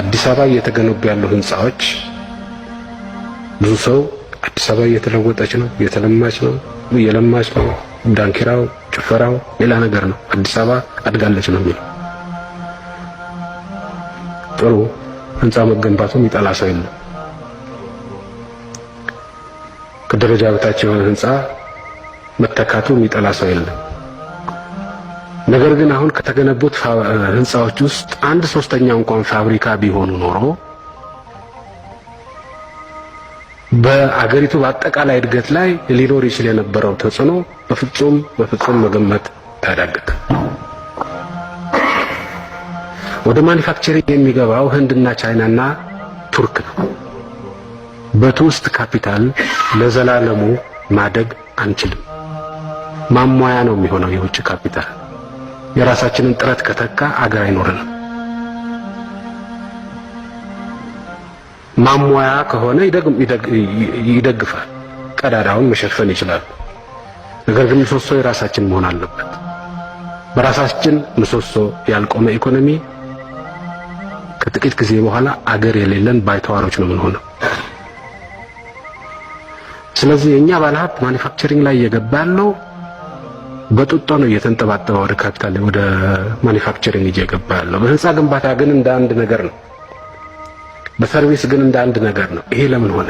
አዲስ አበባ እየተገነቡ ያሉ ህንጻዎች ብዙ ሰው አዲስ አበባ እየተለወጠች ነው፣ እየተለማች ነው፣ እየለማች ነው፣ ዳንኪራው፣ ጭፈራው ሌላ ነገር ነው፣ አዲስ አበባ አድጋለች ነው የሚለው። ጥሩ ህንጻ መገንባቱ የሚጠላ ሰው የለም። ከደረጃ በታች የሆነ ህንጻ መተካቱ የሚጠላ ሰው የለም። ነገር ግን አሁን ከተገነቡት ህንጻዎች ውስጥ 1/3 እንኳን ፋብሪካ ቢሆኑ ኖሮ በአገሪቱ በአጠቃላይ እድገት ላይ ሊኖር ይችል የነበረው ተጽዕኖ በፍጹም መገመት ያዳግታል። ወደ ማኒፋክቸሪንግ የሚገባው ህንድና ቻይናና ቱርክ ነው። በቱሪስት ካፒታል ለዘላለሙ ማደግ አንችልም። ማሟያ ነው የሚሆነው የውጭ ካፒታል። የራሳችንን ጥረት ከተካ አገር አይኖርንም። ማሟያ ከሆነ ይደግፋል፣ ቀዳዳውን መሸፈን ይችላል። ነገር ግን ምሰሶ የራሳችን መሆን አለበት። በራሳችን ምሰሶ ያልቆመ ኢኮኖሚ ከጥቂት ጊዜ በኋላ አገር የሌለን ባይተዋሮች ነው የምንሆነው። ስለዚህ የኛ ባለሀብት ማኒፋክቸሪንግ ላይ እየገባ ያለው በጡጦ ነው እየተንጠባጠበ ወደ ካፒታል ወደ ማኒፋክቸሪንግ እየገባ ያለው። በህንጻ ግንባታ ግን እንደ አንድ ነገር ነው። በሰርቪስ ግን እንደ አንድ ነገር ነው። ይሄ ለምን ሆነ?